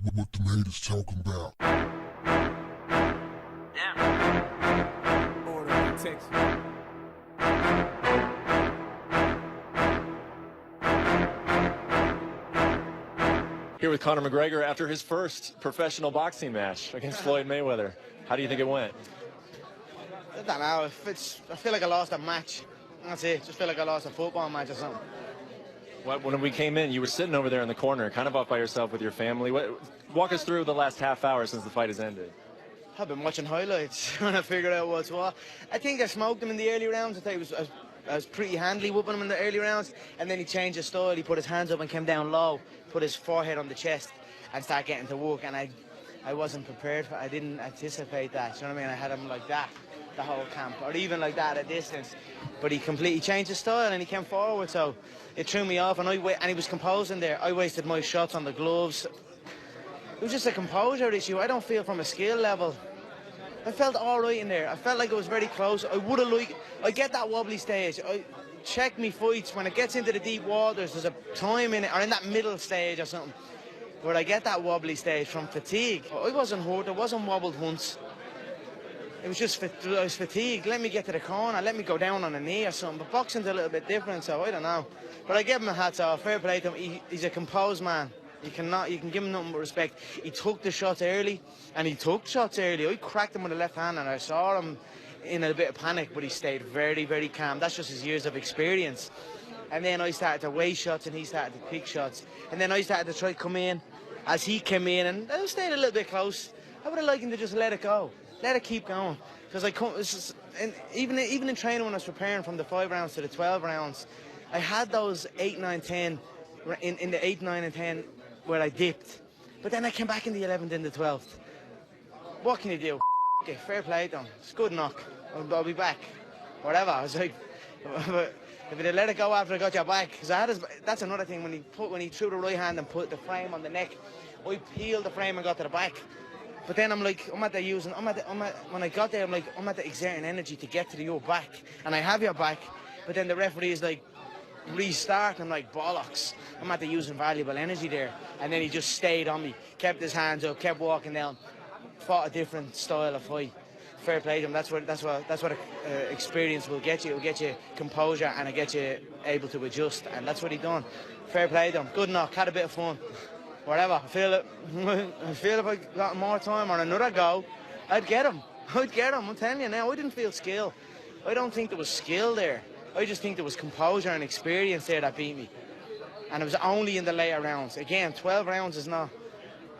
what the haters talking about. Yeah. Order of protection. Here with Conor McGregor after his first professional boxing match against Floyd Mayweather. How do you think it went? I don't know. I feel like I lost a match. That's it. Just feel like I lost a football match or something. When we came in, you were sitting over there in the corner, kind of off by yourself with your family. Walk us through the last half hour since the fight has ended. I've been watching highlights trying to figure out what's what. I think I smoked him in the early rounds. I think I was pretty handily whooping him in the early rounds, and then he changed his style. He put his hands up and came down low, put his forehead on the chest, and started getting to work. And I wasn't prepared for it. I didn't anticipate that. You know what I mean? I had him like that the whole camp, or even like that at a distance. But he completely changed his style and he came forward, so it threw me off. And he was composing there. I wasted my shots on the gloves. It was just a composure issue. I don't feel from a skill level. I felt all right in there. I felt like it was very close. I get that wobbly stage. I check me fights when it gets into the deep waters. There's a time in it, or in that middle stage or something, where I get that wobbly stage from fatigue. I wasn't hurt. I wasn't wobbled once. It was just I was fatigued. Let me get to the corner. Let me go down on a knee or something. But boxing's a little bit different, so I don't know. But I give him a hats off. Fair play to him. He's a composed man. You can give him nothing but respect. He took the shots early, and he took shots early. I cracked him with the left hand, and I saw him in a bit of panic, but he stayed very, very calm. That's just his years of experience. And then I started to waste shots, and he started to pick shots. And then I started to try to come in as he came in, and I stayed a little bit close. I would have liked him to just let it go. Let it keep going. Because even in training when I was preparing from the 5 rounds to the 12 rounds, I had those 8, 9, 10, in the 8, 9 and 10 where I dipped. But then I came back in the 11th and the 12th. What can you do? Okay, fair play to him. It's a good knock. I'll be back. Whatever. I was like, if he'd let it go after I got your back, because that's another thing, when he threw the right hand and put the frame on the neck, I peeled the frame and got to the back. But then I'm like, when I got there, I'm at the exerting energy to get to your back. And I have your back, but then the referee is like, restart. I'm like, bollocks. I'm at the using valuable energy there. And then he just stayed on me, kept his hands up, kept walking down, fought a different style of fight. Fair play to him. That's what experience will get you. It will get you composure, and it gets you able to adjust. And that's what he done. Fair play to him. Good knock. Had a bit of fun. Whatever. I feel if I got more time or another go, I'd get him. I'm telling you now. I didn't feel skill. I don't think there was skill there. I just think there was composure and experience there that beat me. And it was only in the later rounds. Again, 12 rounds is not...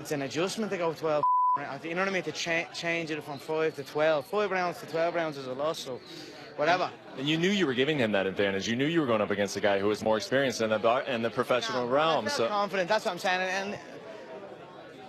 It's an adjustment to go 12 rounds. You know what I mean? To change it from 5 to 12. 5 rounds to 12 rounds is a loss, so whatever. And you knew you were giving him that advantage. You knew you were going up against a guy who was more experienced in the professional realm. I felt confident. That's what I'm saying. And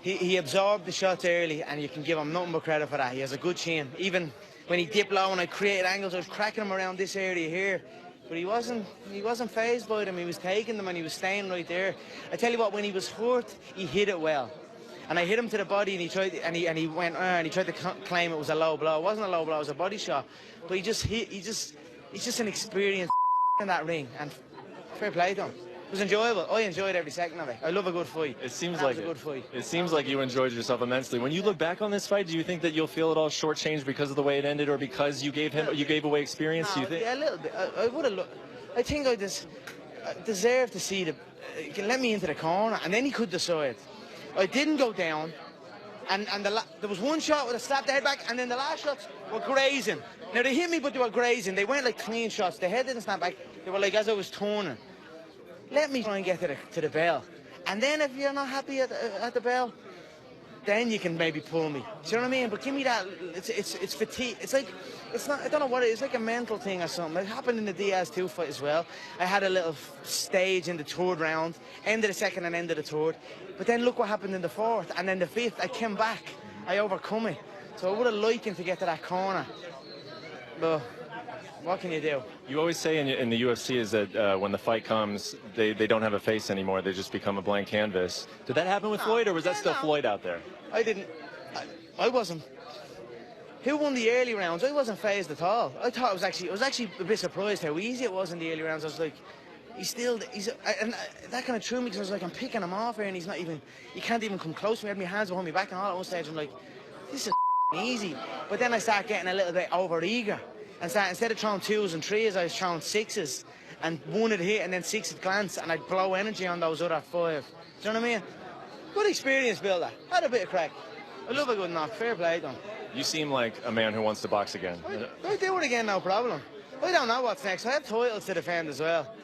he absorbed the shots early, and you can give him nothing but credit for that. He has a good chin. Even when he dipped low and I created angles, I was cracking him around this area here. But he wasn't fazed by them. He was taking them and he was staying right there. I tell you what, when he was hurt, he hit it well. And I hit him to the body, and he tried to claim it was a low blow. It wasn't a low blow, it was a body shot. But he's just an experienced in that ring, and fair play to him. It was enjoyable. I enjoyed every second of it. I love a good fight. It seems like you enjoyed yourself immensely. When you look back on this fight, do you think that you'll feel it all shortchanged because of the way it ended, or because you gave away experience? No, do you think? Yeah, a little bit. I would have. I think I deserved to see he can let me into the corner, and then he could decide. I didn't go down, and there was one shot where I slapped the head back, and then the last shots were grazing. Now, they hit me, but they were grazing. They weren't like clean shots. The head didn't snap back. They were like as I was turning. Let me try and get to the bell. And then if you're not happy at the bell, then you can maybe pull me. Do you know what I mean? But give me that. It's fatigue. It's not. I don't know what it is. It's like a mental thing or something. It happened in the Diaz 2 fight as well. I had a little stage in the 3rd round, end of the 2nd and end of the 3rd. But then look what happened in the 4th and then the 5th. I came back. I overcome it. So I would have liked him to get to that corner. But what can you do? You always say in the UFC is that when the fight comes, they don't have a face anymore. They just become a blank canvas. Did that happen with Floyd, or was that still Floyd out there? I wasn't. Who won the early rounds? I wasn't fazed at all. I was actually a bit surprised how easy it was in the early rounds. I was like, and that kind of threw me because I was like, I'm picking him off here and he's not even, he can't even come close to me. I had my hands behind my back and all at one stage I'm like, this is easy. But then I start getting a little bit over eager and instead of throwing 2s and 3s, I was throwing 6s and 1 would hit and then 6 would glance and I'd blow energy on those other 5. Do you know what I mean? Good experience, Builder. Had a bit of crack. I love a good knock. Fair play, done. You seem like a man who wants to box again. I'll do it again, no problem. I don't know what's next. I have titles to defend as well.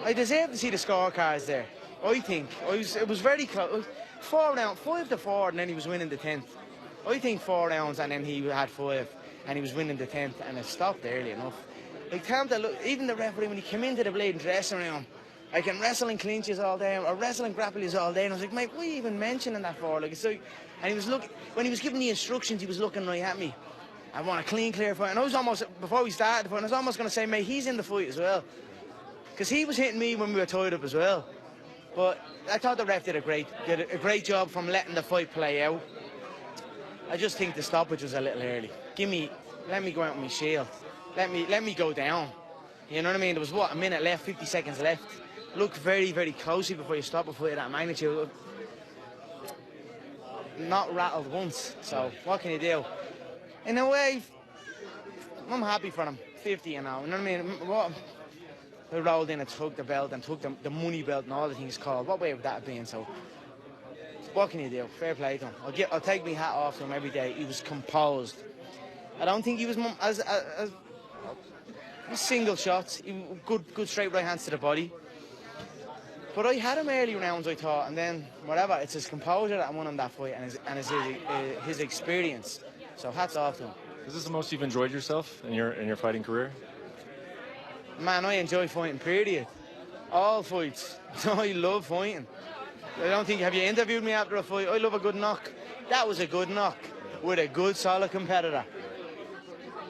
I deserve to see the scorecards there. I think. It was very close. 5 to 4, and then he was winning the 10th. I think 4 rounds, and then he had 5, and he was winning the 10th, and it stopped early enough. Like, time to look, even the referee, when he came into the bleeding dressing room, I can wrestle in clinches all day, or wrestle and grapplies all day, and I was like, mate, what are you even mentioning that for? Like, it's like, and he was looking, when he was giving the instructions, he was looking right at me. I want a clean, clear fight. And I was almost, before we started the fight, I was almost going to say, mate, he's in the fight as well. Because he was hitting me when we were tied up as well. But I thought the ref did a great job from letting the fight play out. I just think the stoppage was a little early. Let me go out with my shield. Let me go down. You know what I mean? There was, what, a minute left, 50 seconds left. Look very, very closely before you stop a fight of that magnitude. Not rattled once, so what can you do? In a way, I'm happy for him. 50, you know what I mean? What? They rolled in and took the belt and took the money belt and all the things called. What way would that have been? So, what can you do? Fair play to him. I'll take my hat off to him every day. He was composed. I don't think he was as single shots. Good straight right hands to the body. But I had him early rounds, I thought, and then whatever. It's his composure that won him that fight, and his experience. So hats off to him. Is this the most you've enjoyed yourself in your fighting career? Man, I enjoy fighting, period. All fights. I love fighting. I don't think, have you interviewed me after a fight? I love a good knock. That was a good knock with a good, solid competitor.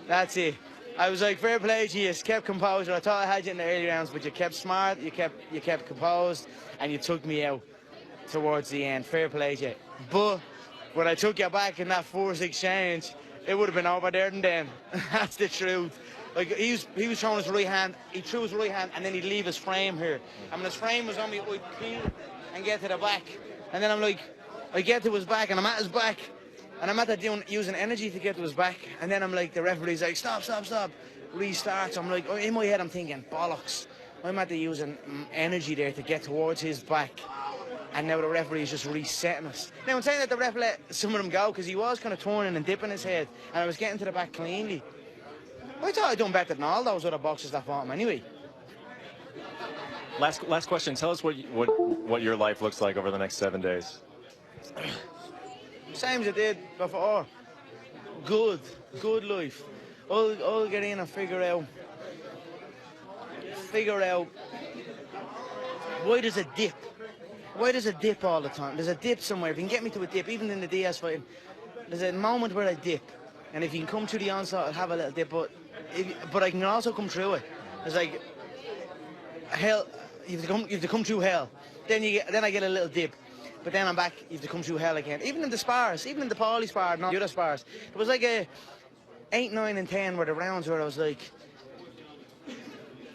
That's it. I was like, fair play to you, kept composure. I thought I had you in the early rounds, but you kept smart, you kept composed, and you took me out towards the end. Fair play to you. But when I took you back in that force exchange, it would have been over there and then. That's the truth. Like, he was throwing his right hand, he threw his right hand, and then he'd leave his frame here. And when his frame was on me, I'd peel and get to the back. And then I'm like, I get to his back, and I'm at his back. And I'm at that using energy to get to his back. And then I'm like, the referee's like, stop. Restarts. I'm like, in my head, I'm thinking, bollocks. I'm at the using energy there to get towards his back. And now the referee's just resetting us. Now, I'm saying that the ref let some of them go because he was kind of turning and dipping his head. And I was getting to the back cleanly. I thought I'd done better than all those other boxers that fought him anyway. Last question. Tell us what your life looks like over the next 7 days. Same as it did before. Good life. I'll get in and figure out why there's a dip. Why there's a dip all the time? There's a dip somewhere. If you can get me to a dip, even in the Diaz fight, there's a moment where I dip. And if you can come through the onslaught, I'll have a little dip. But I can also come through it. It's like hell. You have to come through hell. Then I get a little dip. But then I'm back. You have to come through hell again. Even in the spars, even in the Paulie spar, not the other spars. It was like a 8, 9, and 10 were the rounds where I was like,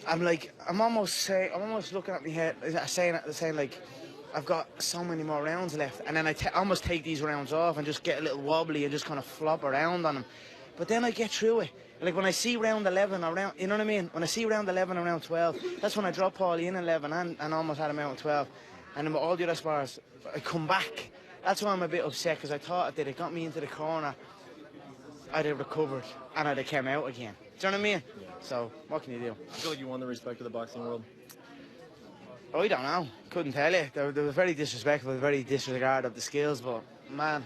I'm almost looking at my head, saying like, I've got so many more rounds left, and then I almost take these rounds off and just get a little wobbly and just kind of flop around on them. But then I get through it. Like when I see round 11 or round, you know what I mean? When I see round 11 or round 12, that's when I drop Paulie in 11 and almost had him out in 12. And then with all the other spars, I come back. That's why I'm a bit upset, because I thought that it got me into the corner, I'd have recovered and I'd have came out again. Do you know what I mean? Yeah. So, what can you do? I feel like you won the respect of the boxing world. I don't know. Couldn't tell you. They were very disrespectful, very disregard of the skills, but man,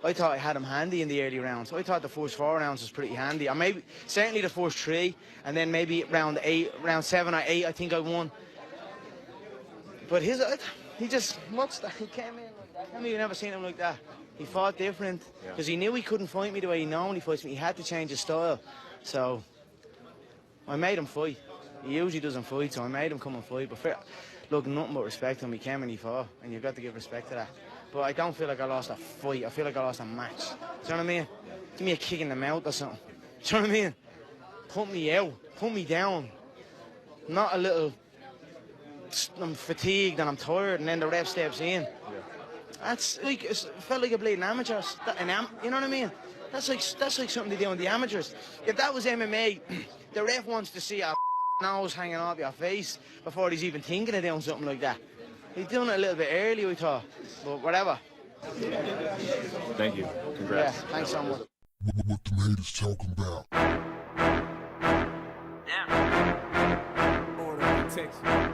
I thought I had him handy in the early rounds. I thought the first 4 rounds was pretty handy. Or maybe, certainly the first 3, and then maybe round 7 or 8, I think I won. But he just, what's that? He came in like that. I mean, you've never seen him like that. He fought different, because he knew he couldn't fight me the way he normally fights me. He had to change his style. So, I made him fight. He usually doesn't fight, so I made him come and fight. But look, nothing but respect to him. He came and he fought, and you've got to give respect to that. But I don't feel like I lost a fight. I feel like I lost a match. Do you know what I mean? Give me a kick in the mouth or something. Do you know what I mean? Put me out. Put me down. not a little, I'm fatigued and I'm tired, and then the ref steps in. That's like, it felt like a bleeding amateur. You know what I mean? That's like something they do in the amateurs. If that was MMA, the ref wants to see a nose hanging off your face before he's even thinking of doing something like that. He's doing it a little bit early, we thought, but whatever. Thank you. Congrats. Yeah, thanks so much. What the haters talking about? Order of protection.